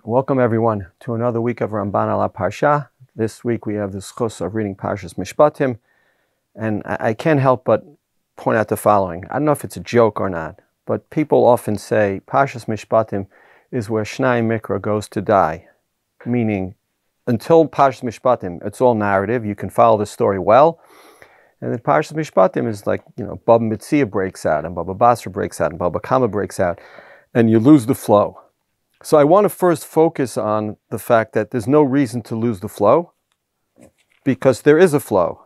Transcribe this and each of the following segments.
Welcome everyone to another week of Ramban ala Parsha. This week we have the schus of reading Parshas Mishpatim, and I can't help but point out the following. I don't know if it's a joke or not, but people often say Parshas Mishpatim is where Shnai Mikra goes to die, meaning until Parshas Mishpatim it's all narrative, you can follow the story well, and then Parshas Mishpatim is like, Baba Metzia breaks out, and Baba Basra breaks out, and Baba Kama breaks out, and you lose the flow. So I want to first focus on the fact that there's no reason to lose the flow, because there is a flow,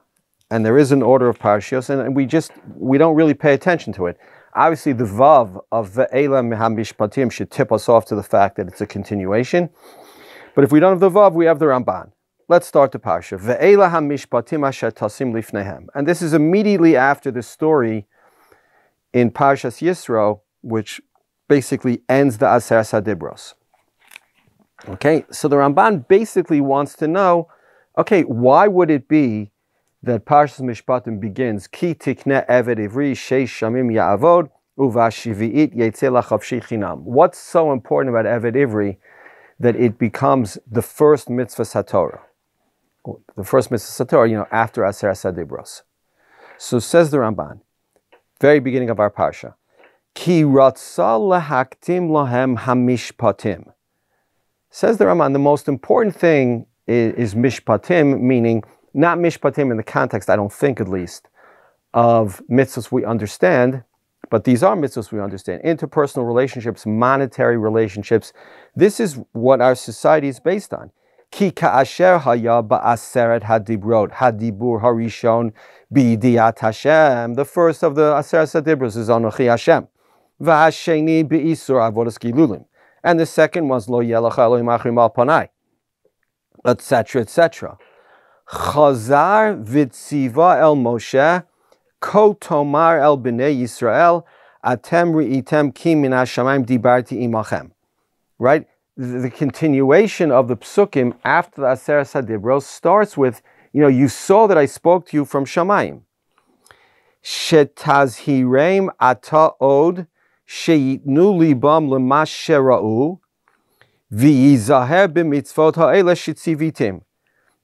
and there is an order of parashios, and we don't really pay attention to it. Obviously, the vav of ve'ela mishpatim should tip us off to the fact that it's a continuation. But if we don't have the vav, we have the Ramban. Let's start the parsha. Ve'ela mishpatim asher tasim lifnehem, and this is immediately after the story in Parshas Yisro, which basically ends the Aseres HaDibros. Okay, so the Ramban basically wants to know, okay, why would it be that Parshas Mishpatim begins, Ki tikne Eved Ivri sheish shamim ya'avod uvashivi'it yetzeh lachavshi chinam. What's so important about Eved Ivri that it becomes the first mitzvah Torah? The first mitzvah Torah, after Aseres HaDibros. So says the Ramban, very beginning of our Parsha, Ki ratza lahaktim lahem hamishpatim. Says the Ramban, the most important thing is mishpatim, meaning not mishpatim in the context, I don't think at least, of mitzvahs we understand, but these are mitzvahs we understand. Interpersonal relationships, monetary relationships. This is what our society is based on. Ki ka'asher haya ba'aseret hadibrot, hadibur harishon b'yidiyat HaShem. The first of the aseret hadibros is Anochi HaShem. V'hasheni be'isur avodas gilulim. And the second was Lo yelach Elohim achrim al panai, etc., etc. Chazar v'tziva el Moshe, ko tomar el Benei Israel, atem ri'item ki min hashamayim dibarti imachem. Right? The continuation of the psukim after the Aseres HaDibros starts with, you saw that I spoke to you from Shamayim. Shetazhirem ata od sheitnu libam lema shera'u v'yizaher b'mitzvot ha'ela shitzivitim.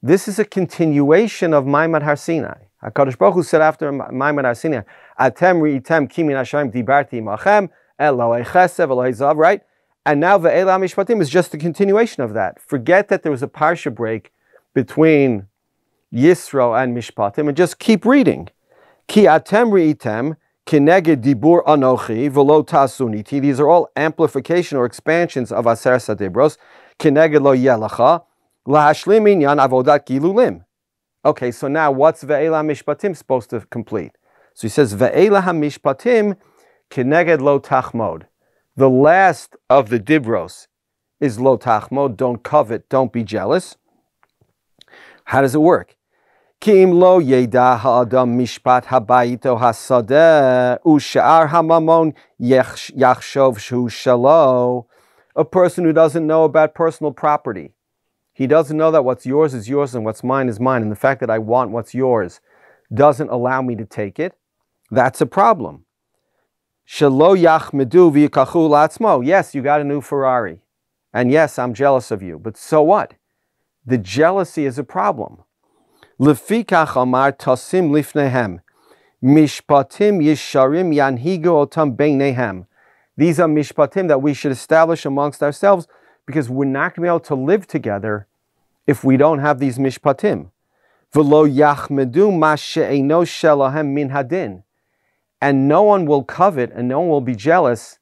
This is a continuation of Maimad Har Sinai. HaKadosh Baruch Hu said after Maimad Har Sinai, Atem ri'item ki min hashamayim dibarti imachem Elohei chesed Elohei zav, right? And now ve'ela mishpatim is just a continuation of that. Forget that there was a parsha break between Yisro and Mishpatim, and just keep reading. Ki atem ri'item kineged dibur anochi v'lo tasuniti. These are all amplification or expansions of Aseres HaDibros. Kineged lo yelacha lahashlim inyan avodat gilulim. Okay, so now what's ve'ela mishpatim supposed to complete? So he says ve'ela mishpatim kineged lo tachmod. The last of the dibros is lo tachmod, don't covet, don't be jealous. How does it work? Ki im lo yeda ha'adam mishpat habayito hasadeh u'sha'ar hamamon yachshov shu shalo. A person who doesn't know about personal property. He doesn't know that what's yours is yours and what's mine is mine. And the fact that I want what's yours doesn't allow me to take it. That's a problem. Shelo yachmedu v'yikachu la'atzmo. Yes, you got a new Ferrari. And yes, I'm jealous of you. But so what? The jealousy is a problem. Lefikach amar tasim lifnehem. Mishpatim yisharim yanhigu otam beinehem. These are mishpatim that we should establish amongst ourselves, because we're not going to be able to live together if we don't have these mishpatim. V'lo yachmedu ma she'eino shelahem min hadin. And no one will covet and no one will be jealous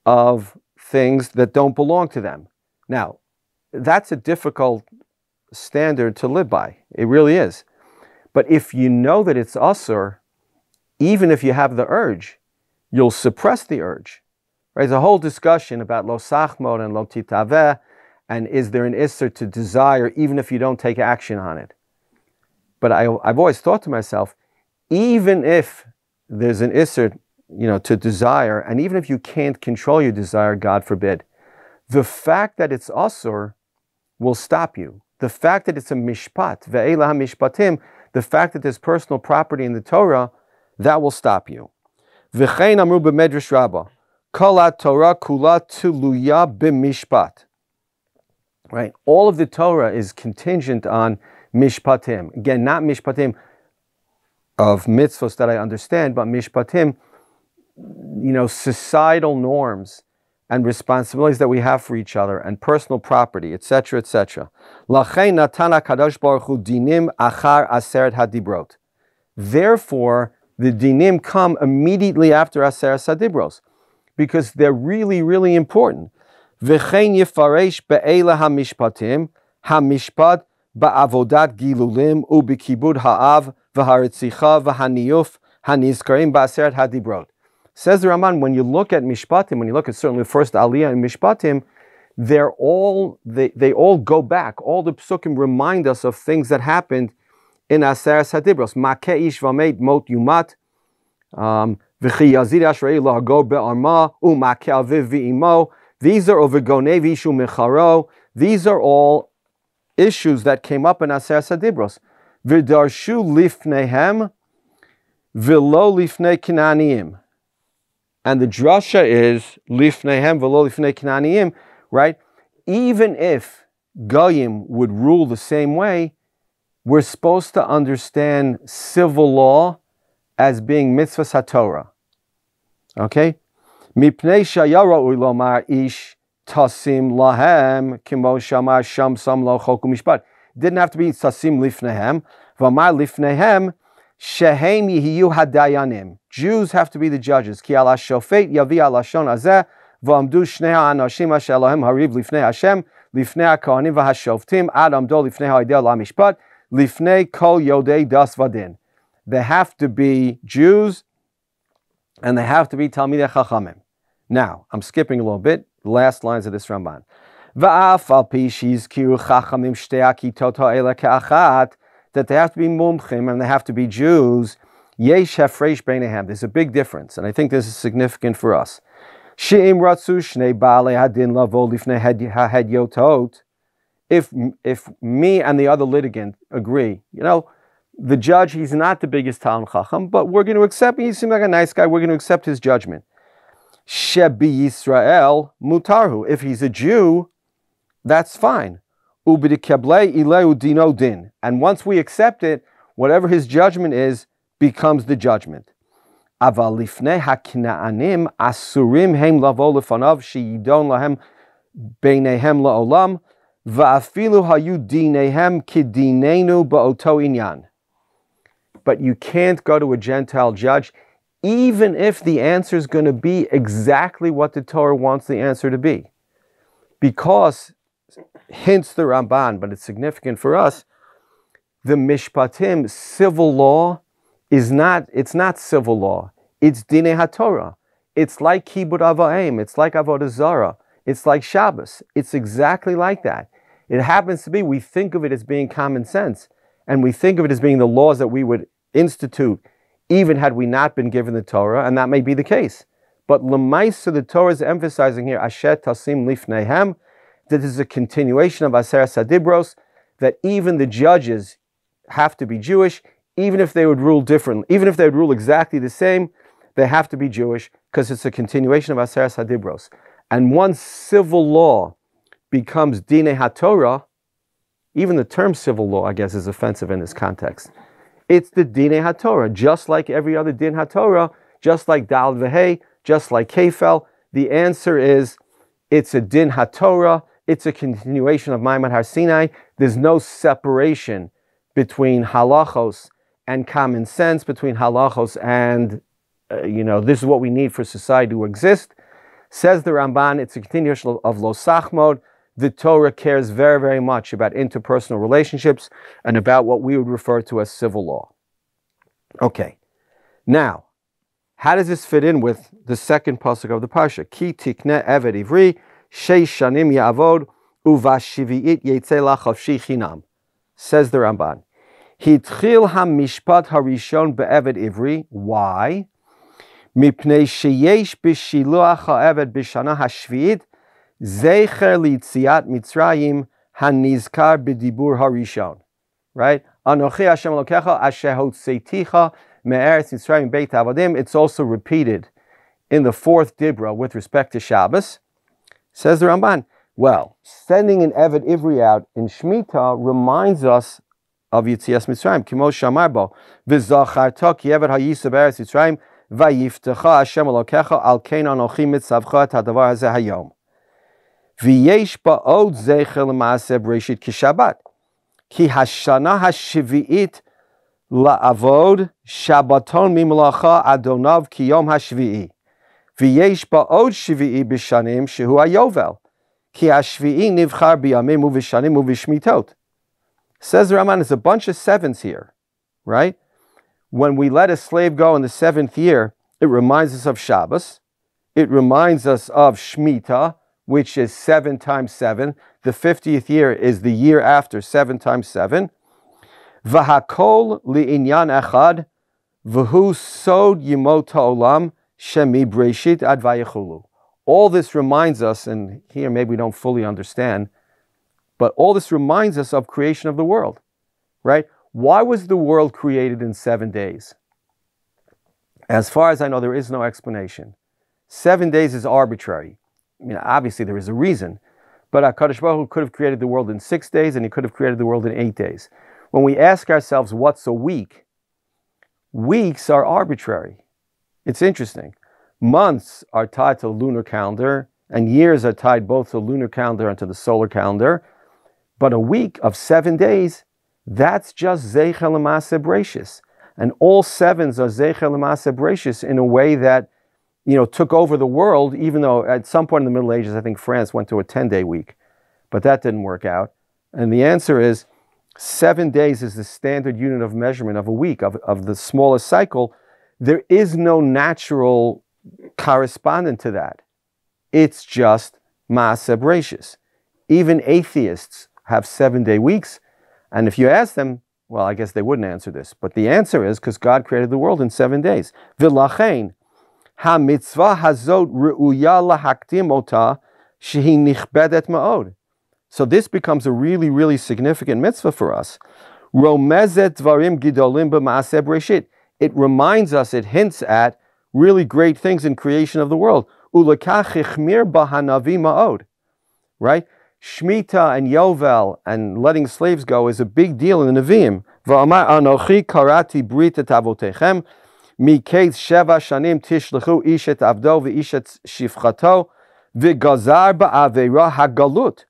of things that don't belong to them. Now, that's a difficult standard to live by. It really is. But if you know that it's asur, even if you have the urge, you'll suppress the urge. Right? There's a whole discussion about lo sachmod and lo titaveh, and is there an isser to desire even if you don't take action on it? But I've always thought to myself, even if there's an isser, to desire, and even if you can't control your desire, God forbid, the fact that it's asur will stop you. The fact that it's a mishpat, ve'ela mishpatim, the fact that there's personal property in the Torah, that will stop you. V'chein amru b'medrash rabbah, kol Torah kula tuluya b'mishpat. right? All of the Torah is contingent on Mishpatim. Again, not Mishpatim of mitzvahs that I understand, but Mishpatim, societal norms and responsibilities that we have for each other, and personal property, etc., etc. Therefore, the dinim come immediately after Aseret Hadibros, because they're really, really important. V'chein yifaresh be'ela hamishpatim, hamishpat ba'avodat gilulim u'b'kibud ha'av v'haretzicha v'haniyuf hanizkarim ba'aseret hadibrot. Says the Ramban, when you look at Mishpatim, when you look at certainly the first Aliyah in Mishpatim, they all go back. All the psukim remind us of things that happened in Aseret Hadibros. Makeh ish v'meit mot yumat, v'chi yazid ashrei lahago be'arma u'makeh aviv v'imo. These are uvegonei v'ishu mecharo. These are all issues that came up in Aseret Hadibros. V'darshu lifnehem v'lo lifnei Kanaaniyim. And the drasha is lifnehem v'lo lifnei Kanaaniyim, right? Even if Goyim would rule the same way, we're supposed to understand civil law as being mitzvahs haTorah. Okay? Mipnei shayara'u lomar ish tasim lahem kimo shamar sham sam lo chok u'mishpat. Didn't have to be tasim lifnehem. V'amar lifnehem shehem yihiyu hadayanim. Jews have to be the judges. Ki ala shofet yavi ala shon azeh v'amdu shnei ha'anashim asher Elohem hariv lifnei HaShem lifnei ha'kohanim v'hashoftim ad amdo lifnei ha'ideh la'mishpat lifnei kol yodei das vadin. They have to be Jews and they have to be Talmidei Chachamim. Now, I'm skipping a little bit. The last lines of this Ramban. Va'af al pi shizkiru Chachamim shtei akitot ha'ela ke'achat, that they have to be mumchim and they have to be Jews. Yesh hafresh beinehem. There's a big difference, and I think this is significant for us. She'im ratzu shnei baalei hadin lavo lifnei ha'hedyotot. If me and the other litigant agree, the judge, he's not the biggest Talmid Chacham, but we're going to accept, he seems like a nice guy, we're going to accept his judgment. Shebi Yisrael mutarhu. If he's a Jew, that's fine. Ubidikeblei ileu dino din. And once we accept it, whatever his judgment is, becomes the judgment. Aval lifnei haknaanim asurim heim lavo lefanav sheyidon lahem beinehem laolam va'afilu hayu dinehem kidinenu ba'oto inyan. But you can't go to a Gentile judge, even if the answer is going to be exactly what the Torah wants the answer to be. Because, hints the Ramban, but it's significant for us, the Mishpatim, civil law, it's not civil law. It's Dinei HaTorah. It's like Kibud Avayim. It's like Avodah Zarah. It's like Shabbos. It's exactly like that. It happens to be, we think of it as being common sense, and we think of it as being the laws that we would institute even had we not been given the Torah, and that may be the case. But L'maisa, the Torah is emphasizing here, Asher Tasim Lifneihem, that this is a continuation of Aseret Hadibros, that even the judges have to be Jewish, even if they would rule differently, even if they would rule exactly the same, they have to be Jewish, because it's a continuation of Aseret Hadibros. And once civil law becomes Dinei HaTorah, even the term civil law, I guess, is offensive in this context. It's the Dinei HaTorah, just like every other Din HaTorah, just like Dal V'Hei, just like Kefel. The answer is, it's a Din HaTorah, it's a continuation of Maimon Har Sinai. There's no separation between halachos and common sense, between halachos and, this is what we need for society to exist. Says the Ramban, it's a continuation of Lo Sachmod. The Torah cares very, very much about interpersonal relationships and about what we would refer to as civil law. Okay, now, how does this fit in with the second pasuk of the parsha? Ki tikne Eved Ivri, sheish shanim ya'avod, uvashivi'it yetzeh la chavshi chinam. Says the Ramban. Hitchil ha-mishpat harishon be'Eved Ivri. Why? Mipnei sheyesh b'shiluach ha'eved b'shana hashvi'it, Zecher li'tziat Mitzrayim hanizkar b'dibur harishon. Right? Anochi Hashem Elokecha asher hotzeiticha me'eretz Mitzrayim beit avodim. It's also repeated in the fourth dibra with respect to Shabbos. Says the Ramban, Well, sending an Eved Ivri out in Shemitah reminds us of Yetzias Mitzrayim. Kimo shamar bo, v'zacharta ki Eved hayisa b'eretz Mitzrayim, v'yiftecha Hashem Elokecha al kein anochi mitzavcha et hadavar hazeh hayom. V'yesh ba'od zecher l'maaseh b'reshit kishabat. Ki hashana hashvi'it la'avod shabaton mimelacha adonav ki yom hashvi'i. V'yesh ba'od shvi'i b'shanim shehu hayovel. Ki hashvi'i nivchar b'yamim u'v'shanim u'v'shmitot. Says the Ramban, there's a bunch of sevens here, right? When we let a slave go in the 7th year, it reminds us of Shabbos. It reminds us of Shemitah, which is 7 times 7. The 50th year is the year after 7 times 7. V'hakol li'inyan echad, v'hu sod yimot ha'olam shemi breshit ad vayechulu. All this reminds us, and here maybe we don't fully understand, but all this reminds us of creation of the world, right? Why was the world created in 7 days? As far as I know, there is no explanation. 7 days is arbitrary. I mean, obviously there is a reason, but HaKadosh Baruch Hu could have created the world in 6 days, and he could have created the world in 8 days. When we ask ourselves, what's a week? Weeks are arbitrary. It's interesting. Months are tied to the lunar calendar, and years are tied both to the lunar calendar and to the solar calendar. But a week of 7 days, that's just Zeichel L'Maaseh Bereishis. And all sevens are Zeichel L'Maaseh Bereishis in a way that, took over the world, even though at some point in the Middle Ages, I think France went to a 10-day week. But that didn't work out. And the answer is 7 days is the standard unit of measurement of a week, of the smallest cycle. There is no natural correspondent to that. It's just Maaseh Bereishis. Even atheists have 7-day weeks, and if you ask them, well, I guess they wouldn't answer this, but the answer is because God created the world in 7 days. V'lachein ha-mitzvah hazot re'uya lahaktim ota shehi nichbedet ma'od. So this becomes a really, really significant mitzvah for us. Romezet dvarim gidolim b'maaseh bereshit. It reminds us, it hints at really great things in creation of the world. Ulekach ichmir bahanavi ma'od. Right? Shemitah and Yovel and letting slaves go is a big deal in the Nevi'im. V'amar anochi karati brit et avotechem miketz sheva shanim tishlechu ish et avdo v'ish et shifchato v'gazar ba'avera hagalut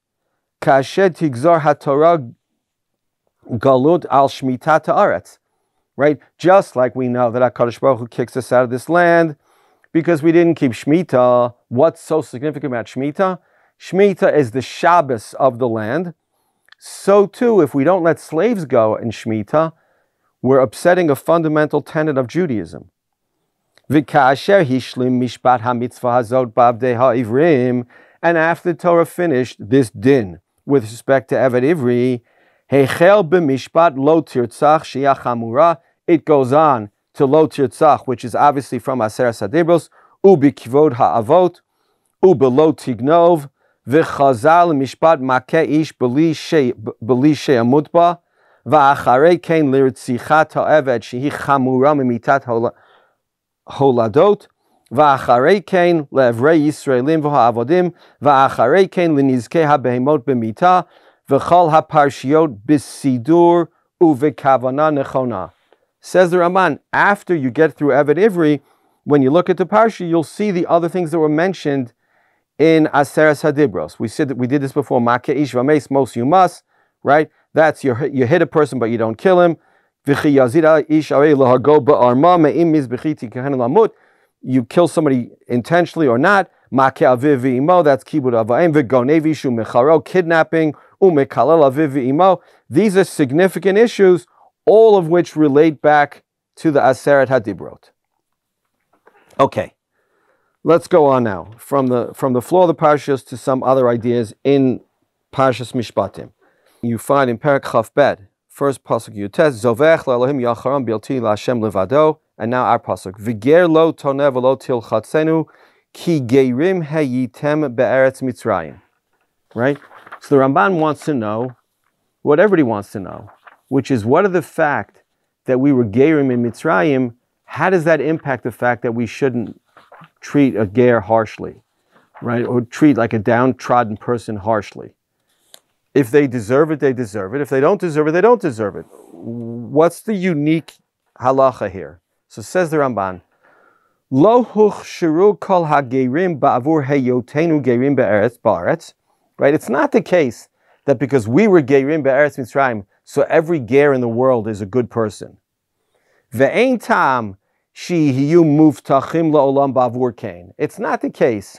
kasher tigzar haTorah galut al shmitat haaretz. Right? Just like we know that HaKadosh Baruch Hu kicks us out of this land because we didn't keep Shemitah. What's so significant about Shemitah? Shemitah is the Shabbos of the land. So too, if we don't let slaves go in Shemitah, we're upsetting a fundamental tenet of Judaism. V'ka'asher hishlim mishpat ha-mitzvah hazot b'avdei ha'ivrim. And after the Torah finished this din with respect to Eved Ivri, heichel b'mishpat lo tirtzach sheyah chamura. It goes on to lo tirtzach, which is obviously from Aseret HaDibros, u'b'kivod ha'avot, u'b'lo tignov, v'chazal mishpat makeh ish b'li she'amut ba, v'acharei kein lirtzichat ha'eved shehi chamura mimitat holadot, v'acharei kein le'evrei Yisraelim v'ha'avodim, v'acharei kein l'nizkei ha'behemot b'mita, v'chol ha'parshiot b'sidur u'v'kavana nechona. Says the Ramban, after you get through Eved Ivri, when you look at the parsha, you'll see the other things that were mentioned in Aseret HaDibros. We said that we did this before. Makeh ish v'meis mos you must, right? That's you hit a person but you don't kill him. V'chi yazid ish arei lahago ba'arma me'im mizbechiti kehen lamut. You kill somebody intentionally or not. Makeh aviv v'imo, that's kibud avayim. V'gonev ishu mecharo, kidnapping. U'mekalel aviv v'imo. These are significant issues, all of which relate back to the Aseret HaDibrot. Okay. Let's go on now from the floor of the parashas to some other ideas in Parashas Mishpatim. You find in Perek Chaf Bet, first pasuk Yutes, Zovech laElohim yacharam bilti laHashem levado, and now our pasuk V'ger lo toneh v'lo tilchatzenu ki geirim hayitem be'eretz Mitzrayim. Right. So the Ramban wants to know what everybody wants to know, which is what are the fact that we were geirim in Mitzrayim? How does that impact the fact that we shouldn't treat a ger harshly? right? Or treat like a downtrodden person harshly. If they deserve it, they deserve it. If they don't deserve it, they don't deserve it. What's the unique halacha here? So says the Ramban, Lo huchshiru kol hagerim ba'avur heyotenu gerim ba'aretz. Right? It's not the case that because we were gerim ba'aretz Mitzrayim, so every ger in the world is a good person. Ve'ein tam shehiyu muftachim la'olam ba'avur kain. It's not the case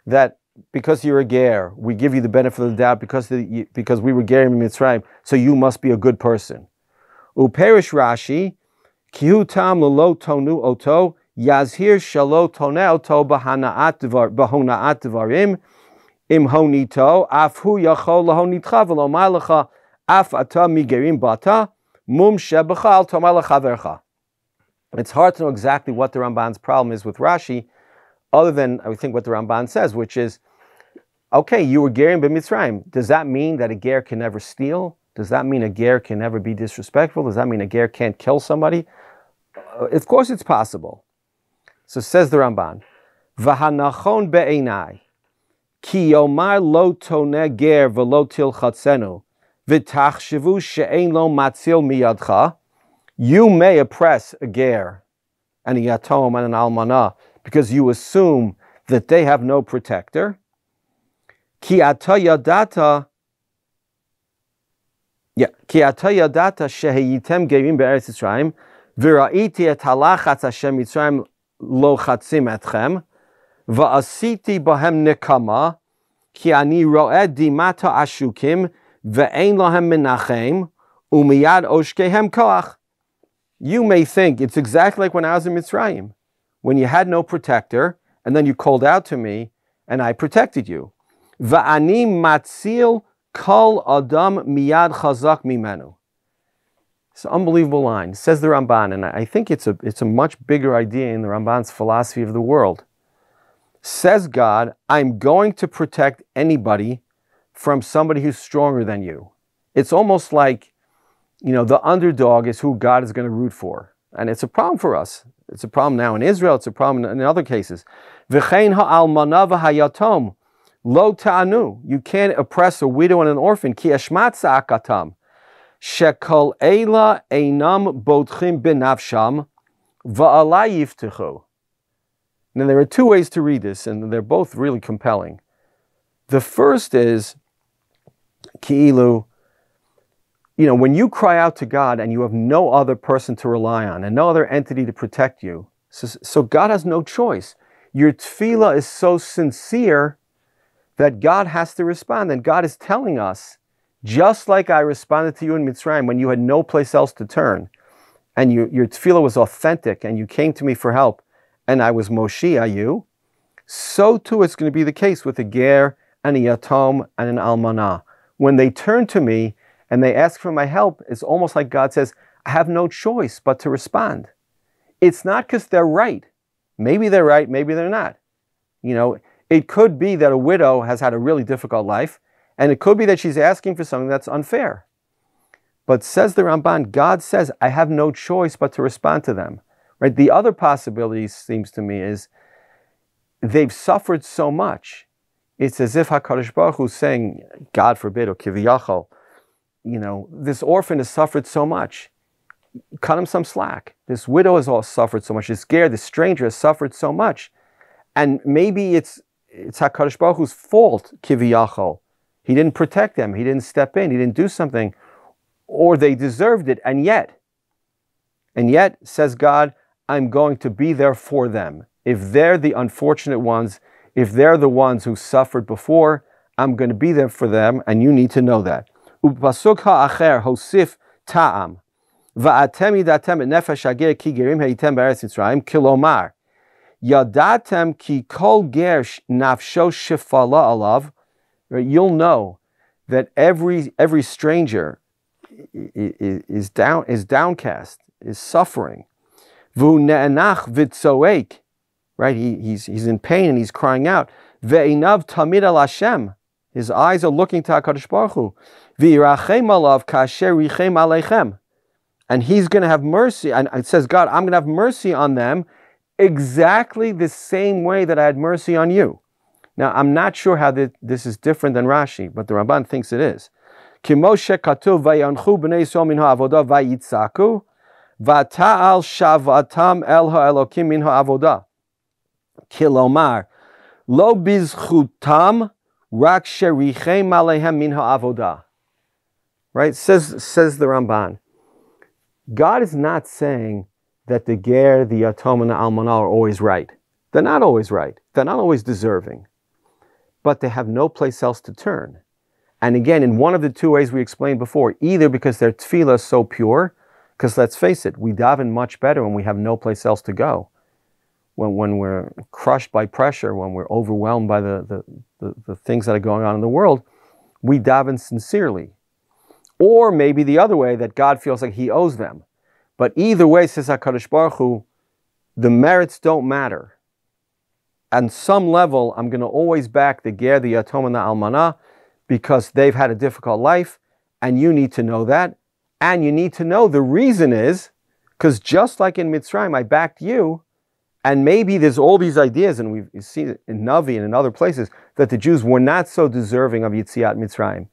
that because you're a ger, we give you the benefit of the doubt because we were gerim in Mitzrayim, so you must be a good person. Uperish Rashi, kihu tam lo tonu oto, yazhir shalo tone oto bahona'at devarim, im honito, af hu yachol lahonitcha v'lo ma'lecha, af ata migerim bata, mum shebecha al tomar lechavercha. It's hard to know exactly what the Ramban's problem is with Rashi, other than I think what the Ramban says, which is, okay, you were gerim b'Mitzrayim. Does that mean that a ger can never steal? Does that mean a ger can never be disrespectful? Does that mean a ger can't kill somebody? Of course it's possible. So says the Ramban, V'hanachon be'enai, ki yomar lo toneh ger v'lo tilchatzenu, v'tachshavu she'ein lo matzil miyadcha. You may oppress a ger and a yatom and an almanah because you assume that they have no protector. Ki ata yadata sheheyitem gerim be'eretz Yisrael, v'ra'iti et halachatz Hashem Mitzrayim lo chatzim etchem, va'asiti bahem nekama, ki ani ro'eh dimata ashukim, ve'ein lahem menachem, u'miyad oshkehem koach. You may think it's exactly like when I was in Mitzrayim, when you had no protector, and then you called out to me, and I protected you. Va'ani matzil kol adam miyad chazak mimenu. It's an unbelievable line. Says the Ramban, and I think it's a much bigger idea in the Ramban's philosophy of the world. Says God, I'm going to protect anybody from somebody who's stronger than you. It's almost like, the underdog is who God is going to root for. And it's a problem for us. It's a problem now in Israel. It's a problem in other cases. V'chein ha'almana v'hayatom lo ta'anu. You can't oppress a widow and an orphan. Ki eshmat sa'akatam. Shekol eila einam bodchim benafsham va'ala yiftechu. Now there are two ways to read this, and they're both really compelling. The first is, ki'ilu, when you cry out to God and you have no other person to rely on and no other entity to protect you, so God has no choice. Your tefillah is so sincere that God has to respond. And God is telling us, just like I responded to you in Mitzrayim when you had no place else to turn, and your tefillah was authentic and you came to me for help, and I was Moshiach you, so too it's going to be the case with a ger and a yatom and an almanah. When they turn to me and they ask for my help, it's almost like God says, I have no choice but to respond. It's not because they're right. Maybe they're right, maybe they're not. It could be that a widow has had a really difficult life, and it could be that she's asking for something that's unfair. But says the Ramban, God says, I have no choice but to respond to them. Right? The other possibility, seems to me, is they've suffered so much. It's as if HaKadosh Baruch Hu is saying, God forbid, or kiviyachol, this orphan has suffered so much. Cut him some slack. This widow has all suffered so much. This ger, this stranger has suffered so much. And maybe it's HaKadosh Baruch Hu's fault, kiviyachol. He didn't protect them. He didn't step in. He didn't do something. Or they deserved it. And yet, says God, I'm going to be there for them. If they're the unfortunate ones, if they're the ones who suffered before, I'm going to be there for them, and you need to know that. Upasuk ha'acher hosif ta'am va'atem yidatem et nefesh hager ki gerim heitem b'eretz Mitzrayim kilomar yadatem ki kol ger nafsho shefala alav. You'll know that every stranger is downcast, is suffering. V'hu ne'enach v'tzoek. Right? He's in pain and he's crying out. Ve'inav tamid al Hashem. His eyes are looking to HaKadosh Baruch Hu. V'yirachem alav kasher richem aleichem. And he's going to have mercy. And it says, God, I'm going to have mercy on them exactly the same way that I had mercy on you. Now, I'm not sure how this is different than Rashi, but the Ramban thinks it is. Kimoshe katuv vayanchu Benei Israel min ha'avodah vayitzaku v'ta'al shavatam el ha'elokim min ha'avodah. Kilomar lo bizchutam rak sherichem aleihem min ha'avodah. Right? Says the Ramban. God is not saying that the ger, the yatom, and the almanah are always right. They're not always right. They're not always deserving. But they have no place else to turn. And again, in one of the two ways we explained before, either because their tefillah is so pure, because let's face it, we daven much better when we have no place else to go. When we're crushed by pressure, when we're overwhelmed by the things that are going on in the world, we daven sincerely. Or maybe the other way, that God feels like he owes them. But either way, says HaKadosh Baruch Hu, the merits don't matter. On some level, I'm going to always back the ger, the yatom, and the almanah, because they've had a difficult life, and you need to know that. And you need to know the reason is, because just like in Mitzrayim, I backed you, and maybe there's all these ideas, and we've seen it in Navi and in other places, that the Jews were not so deserving of Yetziat Mitzrayim.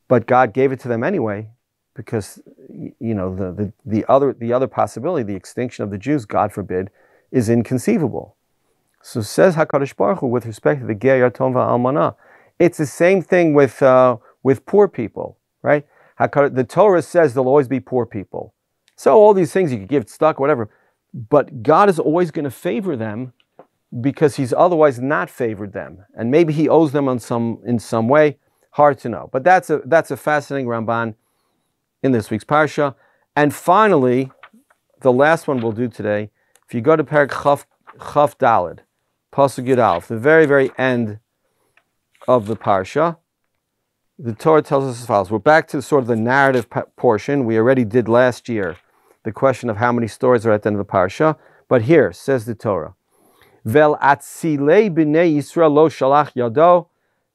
But God gave it to them anyway, because the other possibility, the extinction of the Jews, God forbid, is inconceivable. So says HaKadosh Baruch Hu with respect to the ger, yatom, v'almanah. It's the same thing with poor people, right? The Torah says there'll always be poor people. So all these things you could give tzedakah, whatever, but God is always going to favor them because he's otherwise not favored them, and maybe he owes them in some way. Hard to know, but that's a fascinating Ramban in this week's parsha. And finally, the last one we'll do today. If you go to Perek Chaf Daled, Pasuk Yud Aleph, the very, very end of the parsha, the Torah tells us as follows. We're back to sort of the narrative portion. We already did last year the question of how many stories are at the end of the parsha. But here, says the Torah, Vel atzilei Benei Israel lo shalach yado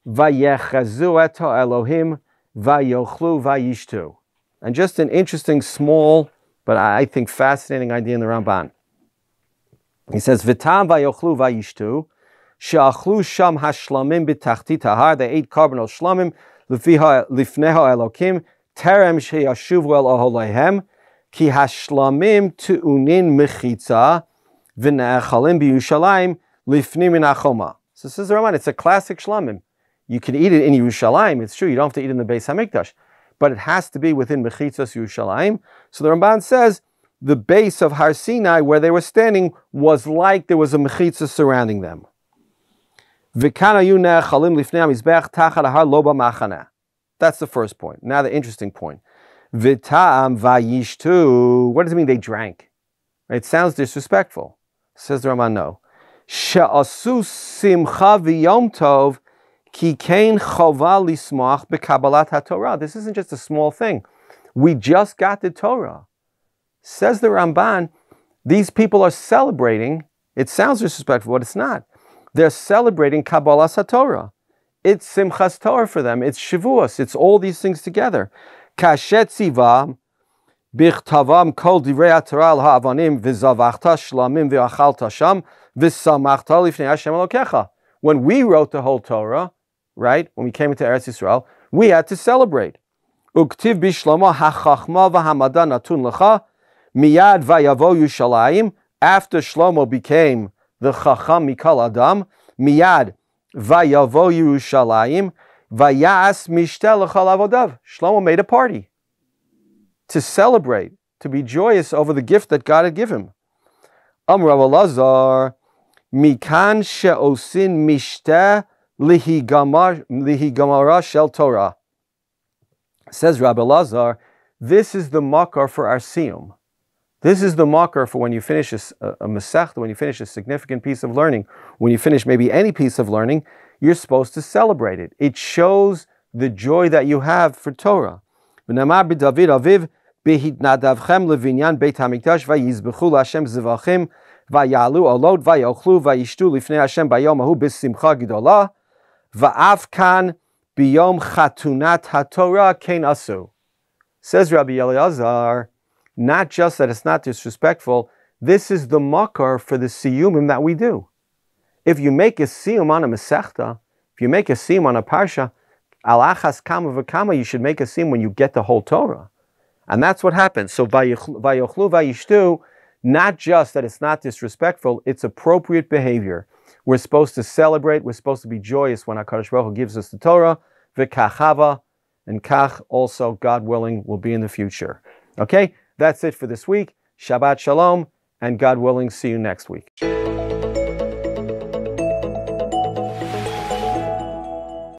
vayechazu et ha'elohim vayochlu vayishtu. And just an interesting, small, but I think fascinating idea in the Ramban. He says, V'tam vayochlu vayishtu, she'achlu sham hashlamim b'tachtit hahar, they ate carbonal shlamim, lifnei ha'elokim, terem she'yashuvu el oholeihem, ki hashlamim tu'unin mechitza, v'ne'echalim b'Yushalayim, lifnim min ha'choma. So this is the Ramban, it's a classic shlamim. You can eat it in Yerushalayim, it's true, you don't have to eat it in the Beis HaMikdash, but it has to be within Mechitzas Yerushalayim. So the Ramban says, the base of Har Sinai, where they were standing, was like there was a Mechitzah surrounding them. That's the first point. Now the interesting point. V'ta'am vayishtu. What does it mean they drank? It sounds disrespectful. Says the Ramban, no. She'asu simcha v'yom tov ki kein chova lismach b'kabalat haTorah. This isn't just a small thing. We just got the Torah. Says the Ramban, these people are celebrating. It sounds disrespectful, but it's not. They're celebrating Kabbalas HaTorah. It's Simchas Torah for them. It's Shavuos. It's all these things together. Kashet tzivam bichtavam kol divrei HaTorah al ha'avanim v'zavachta shlamim v'achalta sham v'samachta lifnei Hashem Elokecha. When we wrote the whole Torah, right, when we came into Eretz Yisrael, we had to celebrate. Uktiv bishlomo ha'chachma v'hamada natun lecha miyad vayavo Yushalayim. After Shlomo became the Chacham Mikal Adam, miyad vayavo Yerushalayim vayas mishtel lechal avodav. Shlomo made a party to celebrate, to be joyous over the gift that God had given him. Amar Rav Elazar, mikan she'osin mishteh lihigamara shel Torah. Says Rabbi Elazar, this is the makar for our siyum. This is the makar for when you finish a masechta, when you finish a significant piece of learning, when you finish maybe any piece of learning, you're supposed to celebrate it. It shows the joy that you have for Torah. V'namar b'David aviv b'hitnadavchem levinyan beit hamikdash vayizbechu l'Hashem zivachim vayalu olot vayochlu vayishtu lifnei Hashem bayom ahu b'simcha gidola va'af kan biyom chatunat haTorah kein asu. Says Rabbi Elazar, not just that it's not disrespectful, this is the makar for the siyumim that we do. If you make a siyum on a mesechta, if you make a siyum on a parsha, al achas kama v'kama, you should make a siyum when you get the whole Torah. And that's what happens. So vayochlu vayishtu, not just that it's not disrespectful, it's appropriate behavior. We're supposed to celebrate, we're supposed to be joyous when HaKadosh Baruch Hu gives us the Torah, v'kachava, and kach also, God willing, will be in the future. Okay, that's it for this week. Shabbat Shalom, and God willing, see you next week.